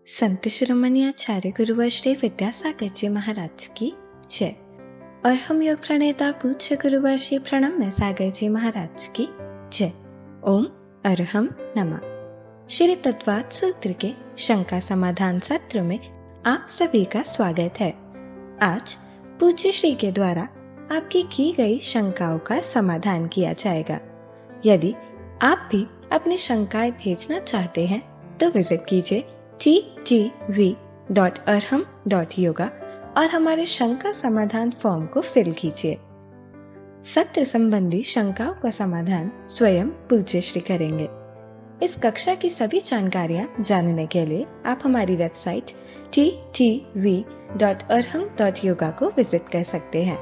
संत शिरोमणि आचार्य गुरुवर श्री विद्यासागर जी महाराज की जय। और हम योग प्रणेता पूज्य गुरुवर श्री प्रणम्य सागर जी महाराज की जय। ओम अरहम नमः। श्री तत्वाद सूत्र के शंका समाधान सत्र में आप सभी का स्वागत है। आज पूज्य श्री के द्वारा आपकी की गई शंकाओं का समाधान किया जाएगा। यदि आप भी अपनी शंकाएं भेजना चाहते हैं तो विजिट कीजिए ttv.arham.yoga और हमारे शंका समाधान फॉर्म को फिल कीजिए। सत्र संबंधी शंकाओं का समाधान स्वयं पूज्य श्री करेंगे। इस कक्षा की सभी जानकारियां जानने के लिए आप हमारी वेबसाइट ttv.arham.yoga को विजिट कर सकते हैं।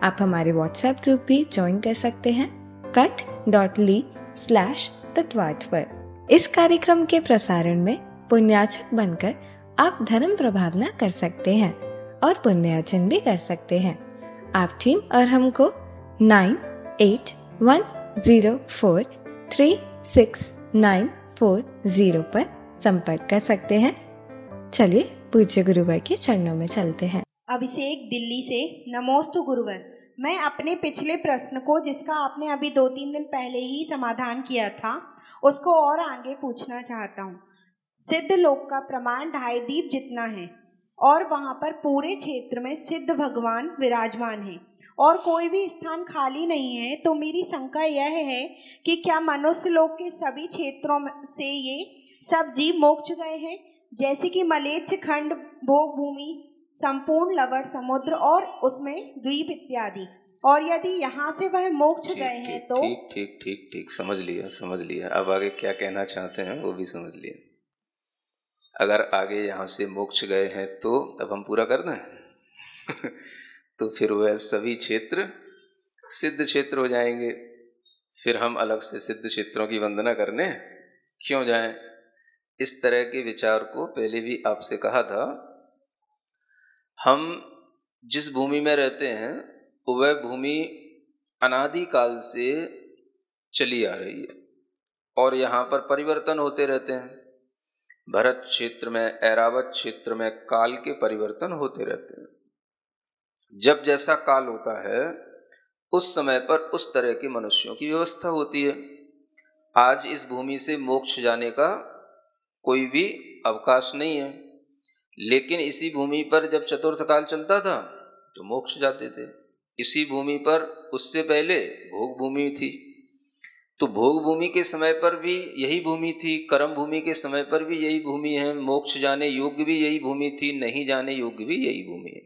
आप हमारे व्हाट्सएप ग्रुप भी ज्वाइन कर सकते हैं cut.ly/तत्वाद पर। इस कार्यक्रम के प्रसारण में पुण्याचक बनकर आप धर्म प्रभावना कर सकते हैं और पुण्यार्जन भी कर सकते हैं। आप टीम अरहम को 9810436940 पर संपर्क कर सकते हैं। चलिए पूज्य गुरुवर के चरणों में चलते हैं। अभिषेक दिल्ली से। नमोस्तु गुरुवर, मैं अपने पिछले प्रश्न को, जिसका आपने अभी 2-3 दिन पहले ही समाधान किया था, उसको और आगे पूछना चाहता हूँ। सिद्ध लोक का प्रमाण 2.5 दीप जितना है और वहाँ पर पूरे क्षेत्र में सिद्ध भगवान विराजमान हैं और कोई भी स्थान खाली नहीं है, तो मेरी शंका यह है कि क्या मनुष्य लोक के सभी क्षेत्रों से ये सब जीव मोक्ष गए हैं, जैसे कि मलेच्छ खंड, भोग भूमि, संपूर्ण लवण समुद्र और उसमें द्वीप इत्यादि, और यदि यहाँ से वह मोक्ष गए हैं तो? ठीक समझ लिया। अब आगे क्या कहना चाहते हैं वो भी समझ लिया। अगर आगे यहाँ से मोक्ष गए हैं तो अब हम पूरा कर दें तो फिर वह सभी क्षेत्र सिद्ध क्षेत्र हो जाएंगे। फिर हम अलग से सिद्ध क्षेत्रों की वंदना करने क्यों जाएं? इस तरह के विचार को पहले भी आपसे कहा था। हम जिस भूमि में रहते हैं वह भूमि अनादिकाल से चली आ रही है और यहाँ पर परिवर्तन होते रहते हैं। भरत क्षेत्र में, ऐरावत क्षेत्र में काल के परिवर्तन होते रहते हैं। जब जैसा काल होता है उस समय पर उस तरह के मनुष्यों की व्यवस्था होती है। आज इस भूमि से मोक्ष जाने का कोई भी अवकाश नहीं है, लेकिन इसी भूमि पर जब चतुर्थ काल चलता था तो मोक्ष जाते थे। इसी भूमि पर उससे पहले भोग भूमि थी, तो भोग भूमि के समय पर भी यही भूमि थी, कर्म भूमि के समय पर भी यही भूमि है, मोक्ष जाने योग्य भी यही भूमि थी, नहीं जाने योग्य भी यही भूमि है।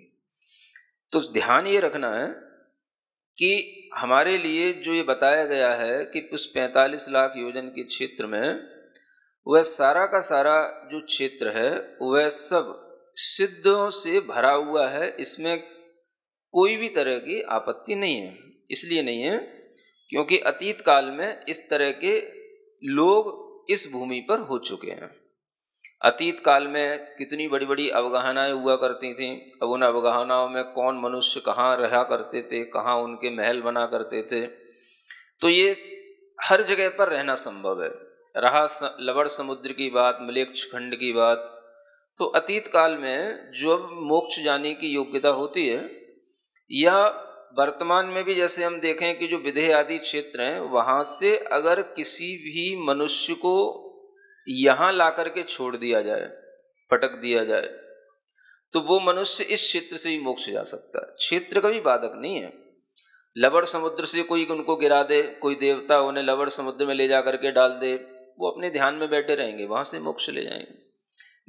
तो ध्यान ये रखना है कि हमारे लिए जो ये बताया गया है कि उस 45 लाख योजन के क्षेत्र में वह सारा का सारा जो क्षेत्र है वह सब सिद्धों से भरा हुआ है। इसमें कोई भी तरह की आपत्ति नहीं है। इसलिए नहीं है क्योंकि अतीत काल में इस तरह के लोग इस भूमि पर हो चुके हैं। अतीत काल में कितनी बड़ी बड़ी अवगाहनाएं हुआ करती थीं। अब उन अवगाहनाओं में कौन मनुष्य कहाँ रहा करते थे, कहाँ उनके महल बना करते थे, तो ये हर जगह पर रहना संभव है। रहा लवण समुद्र की बात, मलेच्छ खंड की बात, तो अतीत काल में जो मोक्ष जाने की योग्यता होती है, या वर्तमान में भी जैसे हम देखें कि जो विदेह आदि क्षेत्र हैं वहाँ से अगर किसी भी मनुष्य को यहाँ ला करके छोड़ दिया जाए, पटक दिया जाए, तो वो मनुष्य इस क्षेत्र से भी मोक्ष जा सकता है। क्षेत्र कभी बाधक नहीं है। लवण समुद्र से कोई उनको गिरा दे, कोई देवता उन्हें लवण समुद्र में ले जा करके डाल दे, वो अपने ध्यान में बैठे रहेंगे, वहाँ से मोक्ष ले जाएंगे।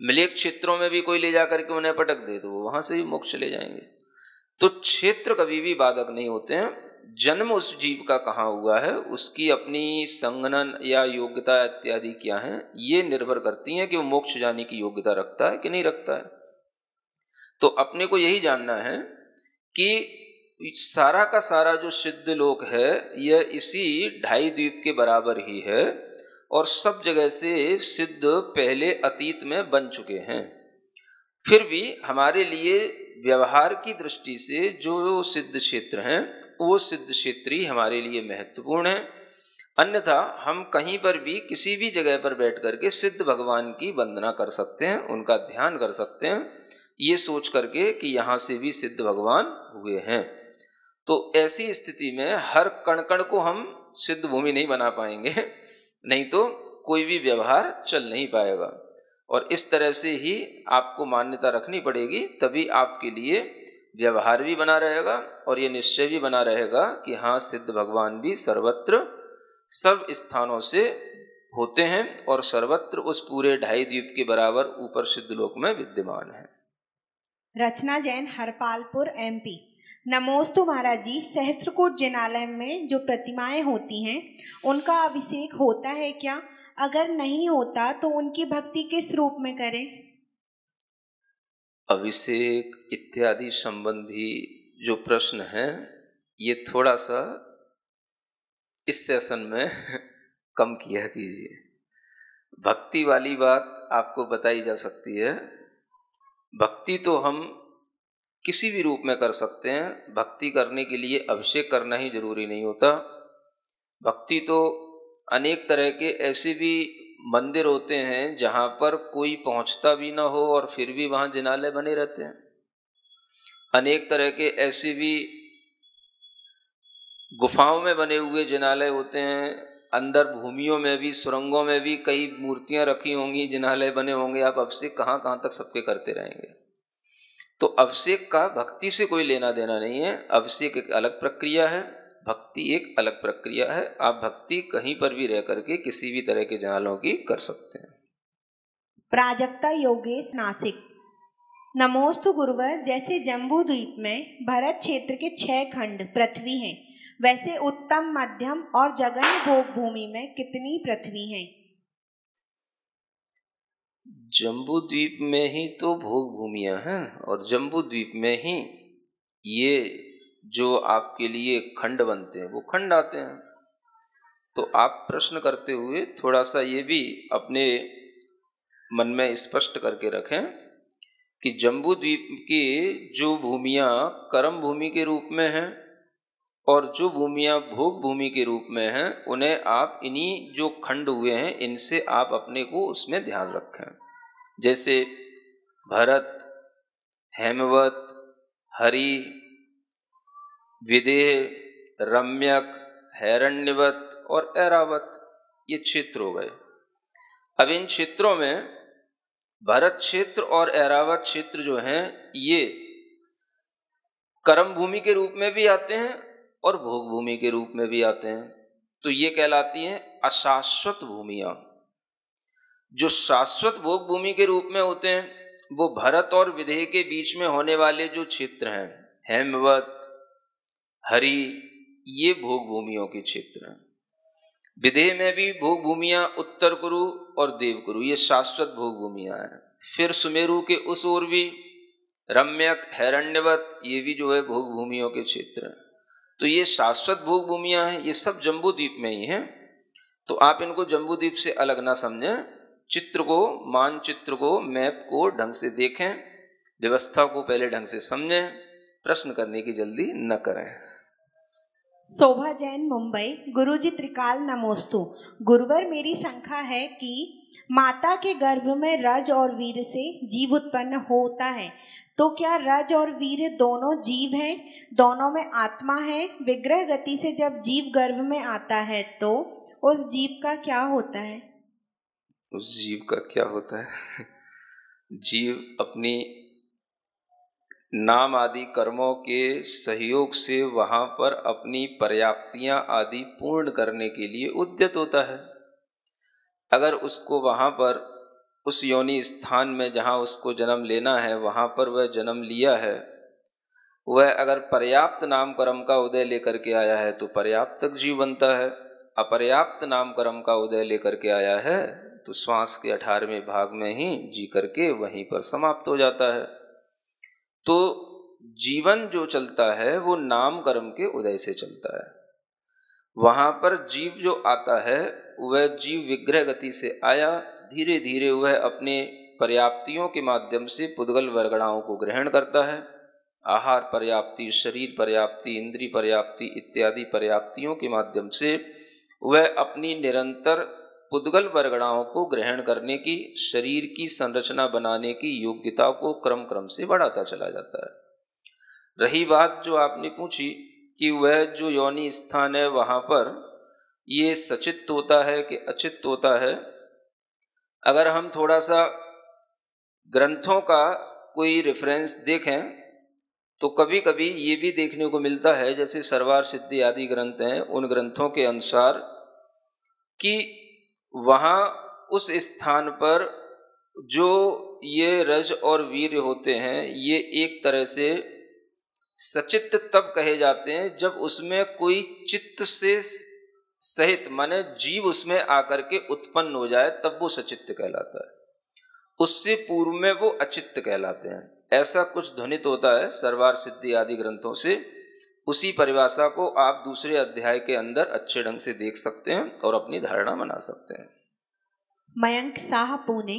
मलेच्छ क्षेत्रों में भी कोई ले जा करके उन्हें पटक दे तो वो वहाँ से भी मोक्ष ले जाएंगे। तो क्षेत्र कभी भी बाधक नहीं होते हैं। जन्म उस जीव का कहाँ हुआ है, उसकी अपनी संगनन या योग्यता इत्यादि क्या है, ये निर्भर करती हैं कि वो मोक्ष जाने की योग्यता रखता है कि नहीं रखता है। तो अपने को यही जानना है कि सारा का सारा जो सिद्ध लोक है यह इसी 2.5 द्वीप के बराबर ही है और सब जगह से सिद्ध पहले अतीत में बन चुके हैं। फिर भी हमारे लिए व्यवहार की दृष्टि से जो सिद्ध क्षेत्र हैं वो सिद्ध क्षेत्र ही हमारे लिए महत्वपूर्ण है। अन्यथा हम कहीं पर भी किसी भी जगह पर बैठ करके सिद्ध भगवान की वंदना कर सकते हैं, उनका ध्यान कर सकते हैं, ये सोच करके कि यहाँ से भी सिद्ध भगवान हुए हैं। तो ऐसी स्थिति में हर कण कण को हम सिद्ध भूमि नहीं बना पाएंगे, नहीं तो कोई भी व्यवहार चल नहीं पाएगा। और इस तरह से ही आपको मान्यता रखनी पड़ेगी, तभी आपके लिए व्यवहार भी बना रहेगा और ये निश्चय भी बना रहेगा कि हाँ, सिद्ध भगवान भी सर्वत्र सब स्थानों से होते हैं और सर्वत्र उस पूरे 2.5 द्वीप के बराबर ऊपर सिद्ध लोक में विद्यमान है। रचना जैन, हरपालपुर, MP। नमोस्तु महाराज जी, सहस्त्रकूट जिनालय में जो प्रतिमाएं होती हैं उनका अभिषेक होता है क्या? अगर नहीं होता तो उनकी भक्ति किस रूप में करें? अभिषेक इत्यादि संबंधी जो प्रश्न है ये थोड़ा सा इस सेशन में कम किया कीजिए। भक्ति वाली बात आपको बताई जा सकती है। भक्ति तो हम किसी भी रूप में कर सकते हैं। भक्ति करने के लिए अभिषेक करना ही जरूरी नहीं होता। भक्ति तो अनेक तरह के ऐसे भी मंदिर होते हैं जहाँ पर कोई पहुँचता भी ना हो और फिर भी वहाँ जिनालय बने रहते हैं। अनेक तरह के ऐसे भी गुफाओं में बने हुए जिनालय होते हैं। अंदर भूमियों में भी, सुरंगों में भी कई मूर्तियां रखी होंगी, जिनालय बने होंगे। आप अभिषेक कहाँ कहाँ तक सबके करते रहेंगे। तो अभिषेक का भक्ति से कोई लेना देना नहीं है। अभिषेक एक अलग प्रक्रिया है, भक्ति एक अलग प्रक्रिया है। आप भक्ति कहीं पर भी रह करके किसी भी तरह के जिनालयों की कर सकते हैं। प्राजक्ता योगेश, नासिक। नमोस्तु गुरुवर, जैसे जम्बू द्वीप में भरत क्षेत्र के 6 खंड पृथ्वी हैं, वैसे उत्तम, मध्यम और जघन्य भोग भूमि में कितनी पृथ्वी हैं? जम्बू द्वीप में ही तो भोग भूमियां हैं और जम्बू द्वीप में ही ये जो आपके लिए खंड बनते हैं वो खंड आते हैं। तो आप प्रश्न करते हुए थोड़ा सा ये भी अपने मन में स्पष्ट करके रखें कि जम्बू द्वीप की जो भूमियां कर्म भूमि के रूप में हैं और जो भूमियां भोग भूमि के रूप में हैं, उन्हें आप इन्हीं जो खंड हुए हैं इनसे आप अपने को उसमें ध्यान रखें। जैसे भरत, हेमवत, हरि, विदेह, रम्यक, हैरण्यवत और ऐरावत, ये क्षेत्र हो गए। अब इन क्षेत्रों में भरत क्षेत्र और ऐरावत क्षेत्र जो हैं ये कर्म भूमि के रूप में भी आते हैं और भोग भूमि के रूप में भी आते हैं। तो ये कहलाती हैं अशाश्वत भूमियां। जो शाश्वत भोग भूमि के रूप में होते हैं वो भरत और विदेह के बीच में होने वाले जो क्षेत्र हैं, हेमवत, हरि, ये भोग भूमियों के क्षेत्र हैं। विदेह में भी भोग भूमियां उत्तर कुरु और देव कुरु, ये शाश्वत भोग भूमियां हैं। फिर सुमेरु के उस ओर भी रम्यक, हैरण्यवत, ये भी जो है भोग भूमियों के क्षेत्र हैं। तो ये शाश्वत भोग भूमियां हैं, ये सब जम्बू द्वीप में ही हैं। तो आप इनको जम्बू द्वीप से अलग ना समझें। चित्र को, मानचित्र को, मैप को ढंग से देखें, व्यवस्था को पहले ढंग से समझें, प्रश्न करने की जल्दी न करें। शोभा जैन, मुंबई। गुरुजी त्रिकाल नमोस्तु। गुरुवर, मेरी शंका है कि माता के गर्भ में रज और वीर से जीव उत्पन्न होता है, तो क्या रज और वीर दोनों जीव हैं? दोनों में आत्मा है? विग्रह गति से जब जीव गर्भ में आता है तो उस जीव का क्या होता है? उस जीव का क्या होता है? जीव अपनी नाम आदि कर्मों के सहयोग से वहां पर अपनी पर्याप्तियां आदि पूर्ण करने के लिए उद्यत होता है। अगर उसको वहां पर उस योनि स्थान में जहां उसको जन्म लेना है वहां पर वह जन्म लिया है, वह अगर पर्याप्त नाम कर्म का उदय लेकर के आया है तो पर्याप्त तक जीव बनता है। अपर्याप्त नाम कर्म का उदय लेकर के आया है तो श्वास के 18वें भाग में ही जी करके वहीं पर समाप्त हो जाता है। तो जीवन जो चलता है वो नाम कर्म के उदय से चलता है। वहां पर जीव जो आता है वह जीव विग्रह गति से आया, धीरे धीरे वह अपने पर्याप्तियों के माध्यम से पुद्गल वर्गणाओं को ग्रहण करता है। आहार पर्याप्ति, शरीर पर्याप्ति, इंद्रिय पर्याप्ति इत्यादि पर्याप्तियों के माध्यम से वह अपनी निरंतर पुद्गल वरगणाओं को ग्रहण करने की, शरीर की संरचना बनाने की योग्यता को क्रम क्रम से बढ़ाता चला जाता है। रही बात जो आपने पूछी कि वह जो योनि स्थान है वहाँ पर ये सचित्त होता है कि अचित्त होता है, अगर हम थोड़ा सा ग्रंथों का कोई रेफरेंस देखें तो कभी कभी ये भी देखने को मिलता है, जैसे सर्वार सिद्धि आदि ग्रंथ हैं, उन ग्रंथों के अनुसार कि वहाँ उस स्थान पर जो ये रज और वीर्य होते हैं ये एक तरह से सचित्त तब कहे जाते हैं जब उसमें कोई चित्त से सहित माने जीव उसमें आकर के उत्पन्न हो जाए, तब वो सचित्त कहलाता है। उससे पूर्व में वो अचित्त कहलाते हैं। ऐसा कुछ ध्वनित होता है सर्वार सिद्धि आदि ग्रंथों से। उसी परिभाषा को आप दूसरे अध्याय के अंदर अच्छे ढंग से देख सकते हैं और अपनी धारणा बना सकते हैं। मयंक शाह, पुणे।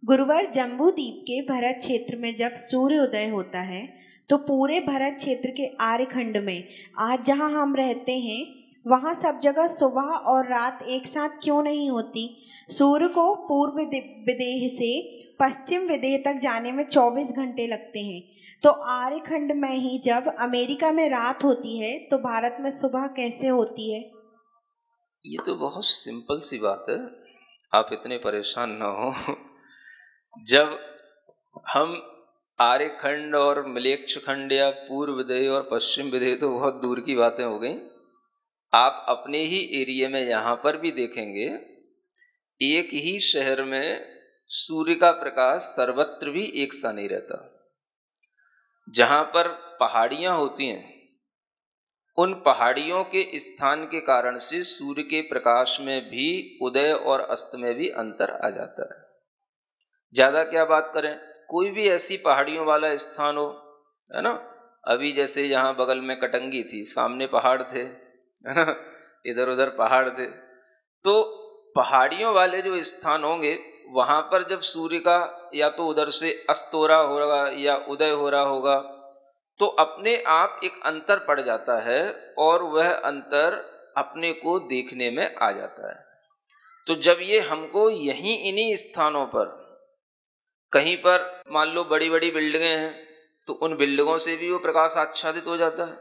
गुरुवर, जम्बू द्वीप के भरत क्षेत्र में जब सूर्योदय होता है तो पूरे भरत क्षेत्र के आर्यखंड में आज जहां हम रहते हैं वहां सब जगह सुबह और रात एक साथ क्यों नहीं होती? सूर्य को पूर्व विदेह से पश्चिम विदेह तक जाने में 24 घंटे लगते हैं, तो आर्यखंड में ही जब अमेरिका में रात होती है तो भारत में सुबह कैसे होती है? ये तो बहुत सिंपल सी बात है, आप इतने परेशान ना हो। जब हम आर्यखंड और मलेच्छ खंड या पूर्व विदेह और पश्चिम विदेह तो बहुत दूर की बातें हो गई। आप अपने ही एरिया में यहाँ पर भी देखेंगे, एक ही शहर में सूर्य का प्रकाश सर्वत्र भी एक सा नहीं रहता। जहाँ पर पहाड़ियाँ होती हैं उन पहाड़ियों के स्थान के कारण से सूर्य के प्रकाश में भी उदय और अस्त में भी अंतर आ जाता है। ज़्यादा क्या बात करें, कोई भी ऐसी पहाड़ियों वाला स्थान हो, है ना, अभी जैसे यहाँ बगल में कटंगी थी, सामने पहाड़ थे, है ना, इधर उधर पहाड़ थे, तो पहाड़ियों वाले जो स्थान होंगे वहाँ पर जब सूर्य का या तो उधर से अस्त हो रहा होगा या उदय हो रहा होगा तो अपने आप एक अंतर पड़ जाता है और वह अंतर अपने को देखने में आ जाता है। तो जब ये हमको यहीं इन्हीं स्थानों पर कहीं पर मान लो बड़ी बड़ी बिल्डिंगें हैं तो उन बिल्डिंगों से भी वो प्रकाश आच्छादित हो जाता है।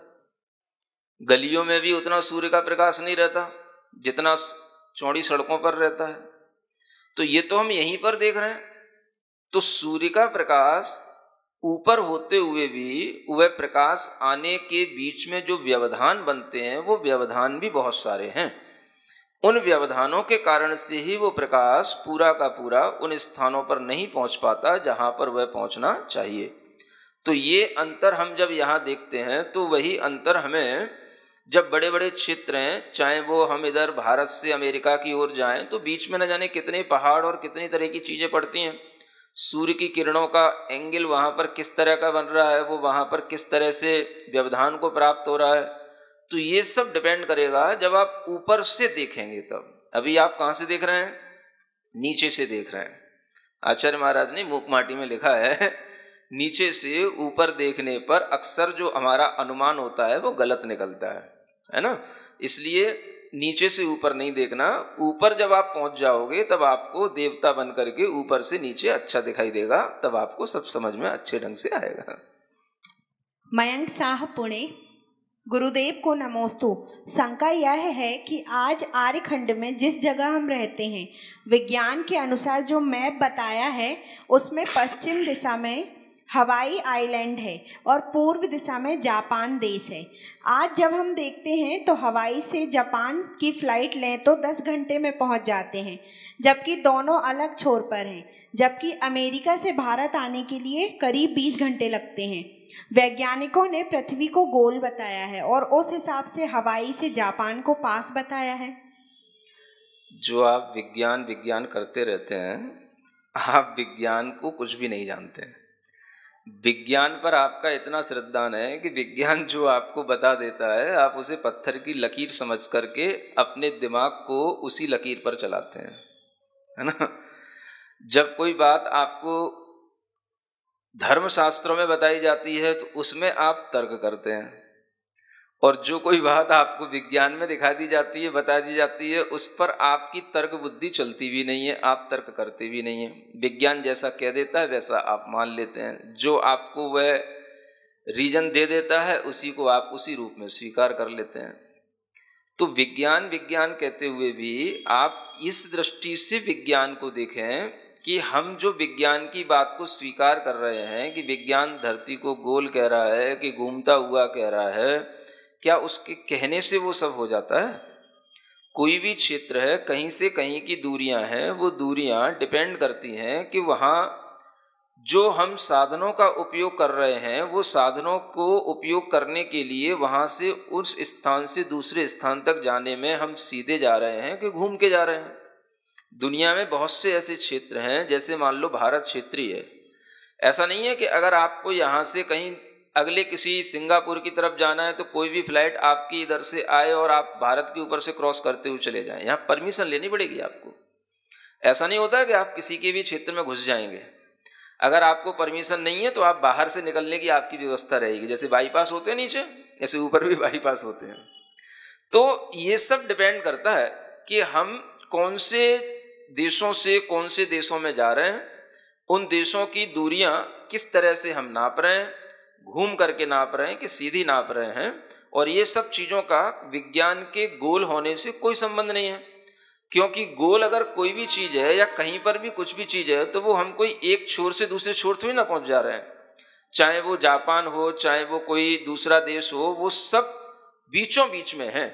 गलियों में भी उतना सूर्य का प्रकाश नहीं रहता जितना चौड़ी सड़कों पर रहता है। तो ये तो हम यहीं पर देख रहे हैं। तो सूर्य का प्रकाश ऊपर होते हुए भी वह प्रकाश आने के बीच में जो व्यवधान बनते हैं वो व्यवधान भी बहुत सारे हैं। उन व्यवधानों के कारण से ही वो प्रकाश पूरा का पूरा उन स्थानों पर नहीं पहुंच पाता जहां पर वह पहुंचना चाहिए। तो ये अंतर हम जब यहाँ देखते हैं तो वही अंतर हमें जब बड़े बड़े क्षेत्र हैं, चाहे वो हम इधर भारत से अमेरिका की ओर जाएं तो बीच में न जाने कितने पहाड़ और कितनी तरह की चीज़ें पड़ती हैं। सूर्य की किरणों का एंगल वहाँ पर किस तरह का बन रहा है, वो वहाँ पर किस तरह से व्यवधान को प्राप्त हो रहा है, तो ये सब डिपेंड करेगा जब आप ऊपर से देखेंगे तब। अभी आप कहाँ से देख रहे हैं? नीचे से देख रहे हैं। आचार्य महाराज ने मूक माटी में लिखा है नीचे से ऊपर देखने पर अक्सर जो हमारा अनुमान होता है वो गलत निकलता है ना। इसलिए नीचे से ऊपर नहीं देखना, ऊपर जब आप पहुंच जाओगे तब आपको देवता बन करके ऊपर से नीचे अच्छा दिखाई देगा, तब आपको सब समझ में अच्छे ढंग से आएगा। मयंक शाह, पुणे। गुरुदेव को नमोस्तु। शंका यह है कि आज आर्यखंड में जिस जगह हम रहते हैं विज्ञान के अनुसार जो मैप बताया है उसमें पश्चिम दिशा में हवाई आइलैंड है और पूर्व दिशा में जापान देश है। आज जब हम देखते हैं तो हवाई से जापान की फ़्लाइट लें तो 10 घंटे में पहुंच जाते हैं, जबकि दोनों अलग छोर पर हैं। जबकि अमेरिका से भारत आने के लिए करीब 20 घंटे लगते हैं। वैज्ञानिकों ने पृथ्वी को गोल बताया है और उस हिसाब से हवाई से जापान को पास बताया है। जो आप विज्ञान करते रहते हैं, आप विज्ञान को कुछ भी नहीं जानते हैं। विज्ञान पर आपका इतना श्रद्धान है कि विज्ञान जो आपको बता देता है आप उसे पत्थर की लकीर समझ करके अपने दिमाग को उसी लकीर पर चलाते हैं, है ना। जब कोई बात आपको धर्मशास्त्रों में बताई जाती है तो उसमें आप तर्क करते हैं, और जो कोई बात आपको विज्ञान में दिखा दी जाती है, बता दी जाती है, उस पर आपकी तर्क बुद्धि चलती भी नहीं है, आप तर्क करते भी नहीं है। विज्ञान जैसा कह देता है वैसा आप मान लेते हैं, जो आपको वह रीजन दे देता है उसी को आप उसी रूप में स्वीकार कर लेते हैं। तो विज्ञान विज्ञान कहते हुए भी आप इस दृष्टि से विज्ञान को देखें कि हम जो विज्ञान की बात को स्वीकार कर रहे हैं कि विज्ञान धरती को गोल कह रहा है कि घूमता हुआ कह रहा है, क्या उसके कहने से वो सब हो जाता है? कोई भी क्षेत्र है, कहीं से कहीं की दूरियां हैं, वो दूरियां डिपेंड करती हैं कि वहाँ जो हम साधनों का उपयोग कर रहे हैं वो साधनों को उपयोग करने के लिए वहाँ से उस स्थान से दूसरे स्थान तक जाने में हम सीधे जा रहे हैं कि घूम के जा रहे हैं। दुनिया में बहुत से ऐसे क्षेत्र हैं, जैसे मान लो भारत क्षेत्रीय है। ऐसा नहीं है कि अगर आपको यहाँ से कहीं अगले किसी सिंगापुर की तरफ जाना है तो कोई भी फ्लाइट आपकी इधर से आए और आप भारत के ऊपर से क्रॉस करते हुए चले जाएं। यहाँ परमिशन लेनी पड़ेगी आपको। ऐसा नहीं होता कि आप किसी के भी क्षेत्र में घुस जाएंगे। अगर आपको परमिशन नहीं है तो आप बाहर से निकलने की आपकी व्यवस्था रहेगी। जैसे बाईपास होते हैं नीचे, ऐसे ऊपर भी बाईपास होते हैं। तो ये सब डिपेंड करता है कि हम कौन से देशों से कौन से देशों में जा रहे हैं, उन देशों की दूरियां किस तरह से हम नाप रहे हैं, घूम करके नाप रहे हैं कि सीधी नाप रहे हैं। और ये सब चीज़ों का विज्ञान के गोल होने से कोई संबंध नहीं है, क्योंकि गोल अगर कोई भी चीज़ है या कहीं पर भी कुछ भी चीज़ है तो वो हम कोई एक छोर से दूसरे छोर थोड़ी ना पहुंच जा रहे हैं। चाहे वो जापान हो, चाहे वो कोई दूसरा देश हो, वो सब बीचों बीच में है,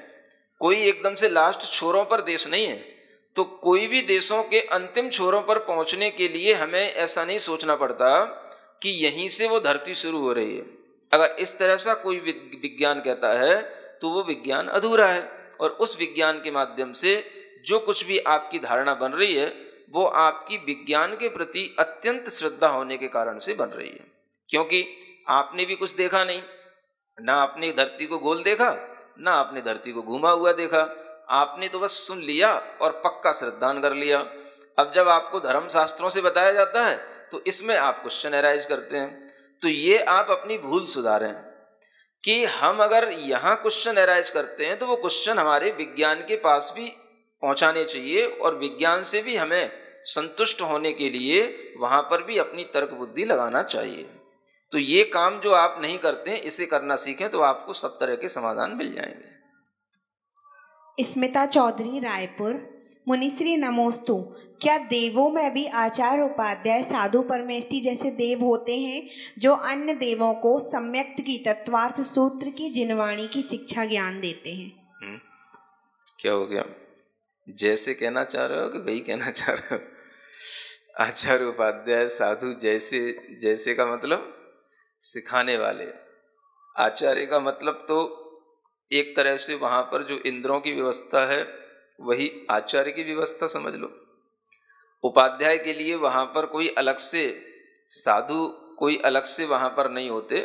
कोई एकदम से लास्ट छोरों पर देश नहीं है। तो कोई भी देशों के अंतिम छोरों पर पहुंचने के लिए हमें ऐसा नहीं सोचना पड़ता कि यहीं से वो धरती शुरू हो रही है। अगर इस तरह से कोई विज्ञान कहता है तो वो विज्ञान अधूरा है। और उस विज्ञान के माध्यम से जो कुछ भी आपकी धारणा बन रही है वो आपकी विज्ञान के प्रति अत्यंत श्रद्धा होने के कारण से बन रही है, क्योंकि आपने भी कुछ देखा नहीं, ना आपने धरती को गोल देखा, ना आपने धरती को घुमा हुआ देखा। आपने तो बस सुन लिया और पक्का श्रद्धान कर लिया। अब जब आपको धर्म शास्त्रों से बताया जाता है तो इसमें आप क्वेश्चन एराइज करते हैं। तो ये आप अपनी भूल सुधारें कि हम अगर यहाँ क्वेश्चन एराइज करते हैं तो वो क्वेश्चन हमारे विज्ञान के पास भी पहुँचाने चाहिए और विज्ञान से भी हमें संतुष्ट होने के लिए वहाँ पर भी अपनी तर्क बुद्धि लगाना चाहिए। तो ये काम जो आप नहीं करते हैं इसे करना सीखें तो आपको सब तरह के समाधान मिल जाएंगे। स्मिता चौधरी, रायपुर। मुनिश्री नमोस्तु। क्या देवों में भी आचार्य उपाध्याय साधु परमेष्ठी जैसे देव होते हैं जो अन्य देवों को सम्यक्त की तत्वार्थ सूत्र की जिनवाणी की शिक्षा ज्ञान देते हैं? क्या हो गया? जैसे कहना चाह रहे हो कि वही कहना चाह रहे हो? आचार्य उपाध्याय साधु जैसे, जैसे का मतलब सिखाने वाले। आचार्य का मतलब तो एक तरह से वहाँ पर जो इंद्रों की व्यवस्था है वही आचार्य की व्यवस्था समझ लो। उपाध्याय के लिए वहाँ पर कोई अलग से साधु कोई अलग से वहाँ पर नहीं होते।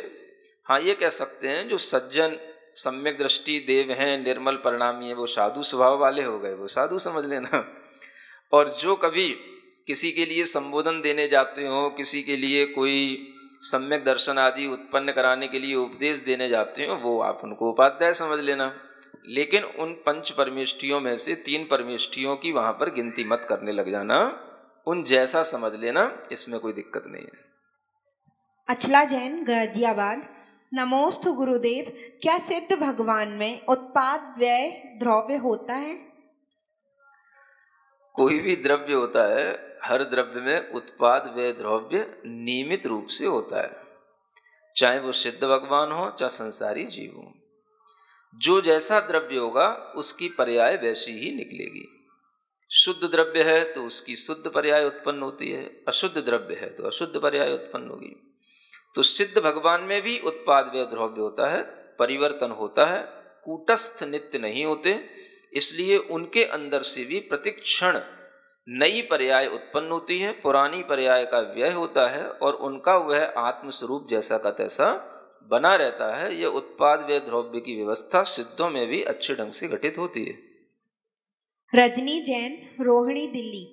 हाँ, ये कह सकते हैं जो सज्जन सम्यक दृष्टि देव हैं, निर्मल परिणामी है, वो साधु स्वभाव वाले हो गए, वो साधु समझ लेना। और जो कभी किसी के लिए संबोधन देने जाते हो, किसी के लिए कोई सम्यक दर्शन आदि उत्पन्न कराने के लिए उपदेश देने जाते हो, वो आप उनको उपाध्याय समझ लेना। लेकिन उन पंच परमेष्ठियों में से 3 परमेष्ठियों की वहाँ पर गिनती मत करने लग जाना, उन जैसा समझ लेना, इसमें कोई दिक्कत नहीं है। अचला जैन, गाजियाबाद। नमोस्तु गुरुदेव। क्या सिद्ध भगवान में उत्पाद व्यय द्रव्य होता है? कोई भी द्रव्य होता है, हर द्रव्य में उत्पाद व्यय द्रव्य नियमित रूप से होता है, चाहे वो सिद्ध भगवान हो चाहे संसारी जीव हो। जो जैसा द्रव्य होगा उसकी पर्याय वैसी ही निकलेगी। शुद्ध द्रव्य है तो उसकी शुद्ध पर्याय उत्पन्न होती है, अशुद्ध द्रव्य है तो अशुद्ध पर्याय उत्पन्न होगी। तो सिद्ध भगवान में भी उत्पाद व्यय द्रव्य होता है, परिवर्तन होता है, कूटस्थ नित्य नहीं होते, इसलिए उनके अंदर से भी प्रतिक्षण नई पर्याय उत्पन्न होती है, पुरानी पर्याय का व्यय होता है और उनका वह आत्मस्वरूप जैसा का तैसा बना रहता है। यह उत्पाद व्यय द्रव्य की व्यवस्था सिद्धों में भी अच्छे ढंग से घटित होती है। रजनी जैन, रोहिणी, दिल्ली।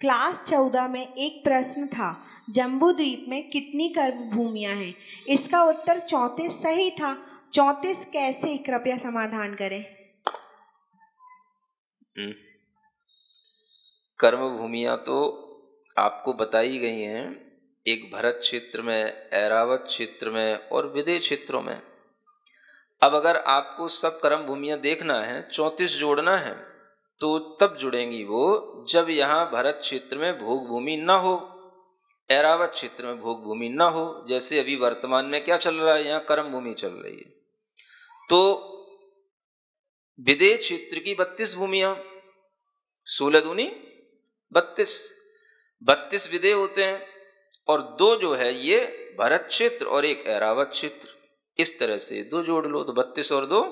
क्लास 14 में एक प्रश्न था, जम्बू द्वीप में कितनी कर्म भूमियां हैं? इसका उत्तर 34 सही था। 34 कैसे, कृपया समाधान करें। कर्म भूमियां तो आपको बताई गई हैं, एक भरत क्षेत्र में, ऐरावत क्षेत्र में और विदेह क्षेत्रों में। अब अगर आपको सब कर्म भूमियां देखना है, 34 जोड़ना है, तो तब जुड़ेंगी वो जब यहाँ भरत क्षेत्र में भोग भूमि ना हो, ऐरावत क्षेत्र में भोग भूमि ना हो। जैसे अभी वर्तमान में क्या चल रहा है, यहाँ कर्म भूमि चल रही है। तो विदेह क्षेत्र की 32 भूमियां, 16 दूनी 32 विदेह होते हैं, और 2 जो है ये भरत क्षेत्र और एक ऐरावत क्षेत्र। इस तरह से 2 जोड़ लो तो 32 और 2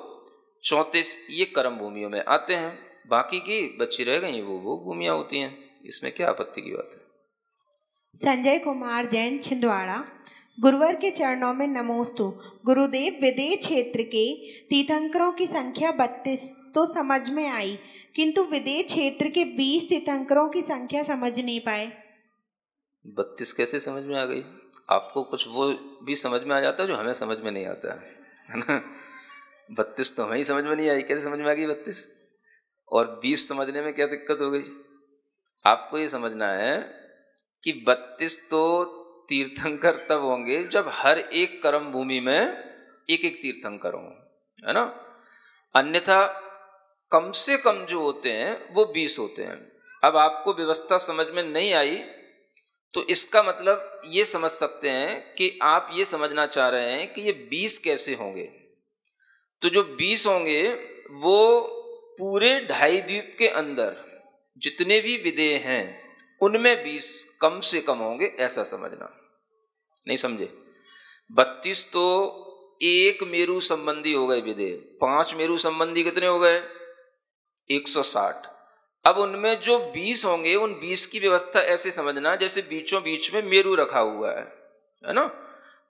34, ये कर्म भूमियों में आते हैं। बाकी की बची रह गई वो भोग भूमियां होती हैं। इसमें क्या आपत्ति की बात है। संजय कुमार जैन छिंदवाड़ा, गुरुवर के चरणों में नमोस्तु। गुरुदेव, विदेह क्षेत्र के तीर्थंकरों की संख्या 32 तो समझ में आई, किंतु विदेह क्षेत्र के 20 तीर्थंकरों की संख्या समझ नहीं पाए। 32 कैसे समझ में आ गई? आपको कुछ वो भी समझ में आ जाता है जो हमें समझ में नहीं आता है ना। 32 तो हमें ही समझ में नहीं आई, कैसे समझ में आ गई 32? और 20 समझने में क्या दिक्कत हो गई? आपको ये समझना है कि 32 तो तीर्थंकर तब होंगे जब हर एक कर्म भूमि में एक एक तीर्थंकर हो, है ना। अन्यथा कम से कम जो होते हैं वो 20 होते हैं। अब आपको व्यवस्था समझ में नहीं आई तो इसका मतलब ये समझ सकते हैं कि आप ये समझना चाह रहे हैं कि ये 20 कैसे होंगे। तो जो 20 होंगे वो पूरे 2.5 द्वीप के अंदर जितने भी विदेह हैं उनमें 20 कम से कम होंगे, ऐसा समझना। नहीं समझे? 32 तो एक मेरु संबंधी हो गए विदेह, 5 मेरु संबंधी कितने हो गए? 160। अब उनमें जो 20 होंगे उन 20 की व्यवस्था ऐसे समझना जैसे बीचों बीच में मेरु रखा हुआ है ना,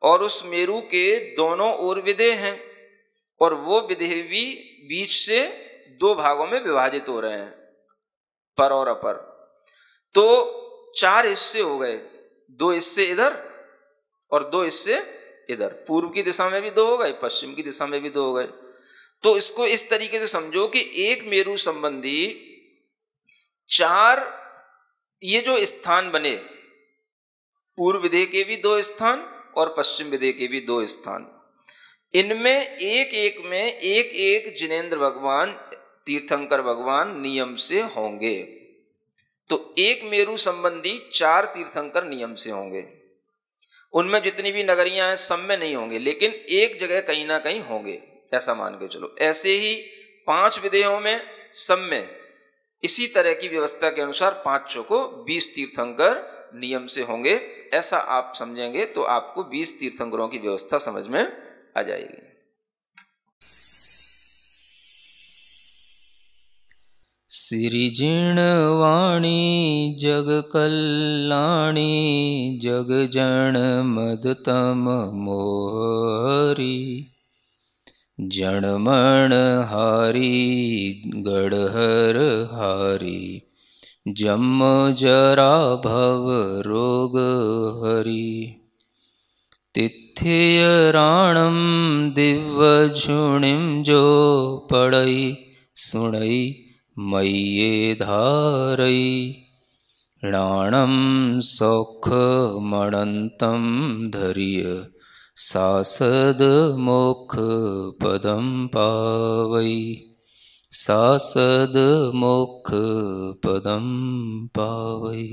और उस मेरु के दोनों ओर विदेह हैं, और वो विदेह भी बीच से 2 भागों में विभाजित हो रहे हैं, पर और अपर। तो 4 हिस्से हो गए, 2 हिस्से इधर और 2 हिस्से इधर। पूर्व की दिशा में भी 2 हो गए, पश्चिम की दिशा में भी 2 हो गए। तो इसको इस तरीके से समझो कि एक मेरु संबंधी 4 ये जो स्थान बने, पूर्व विदेह के भी 2 स्थान और पश्चिम विदेह के भी 2 स्थान, इनमें एक एक में एक एक जिनेंद्र भगवान, तीर्थंकर भगवान नियम से होंगे। तो एक मेरु संबंधी 4 तीर्थंकर नियम से होंगे। उनमें जितनी भी नगरियां हैं सब में नहीं होंगे, लेकिन एक जगह कहीं ना कहीं होंगे, ऐसा मान के चलो। ऐसे ही 5 विदेहों में सब में इसी तरह की व्यवस्था के अनुसार 5 को 20 तीर्थंकर नियम से होंगे, ऐसा आप समझेंगे तो आपको 20 तीर्थंकरों की व्यवस्था समझ में आ जाएगी। सिरिजिणवाणी जग कल्याणी जग जन मदतम मोहरी जनमण हारी गढ़हर हारी जम जरा भव रोग हरी तिथियराणम दिव्य झुणिम जो पड़ई सुणई मय्ये धारई णाणम सौख मणंतम धरिय सासद मोक्ष पदम पावई सासद मोक्ष पदम पावई।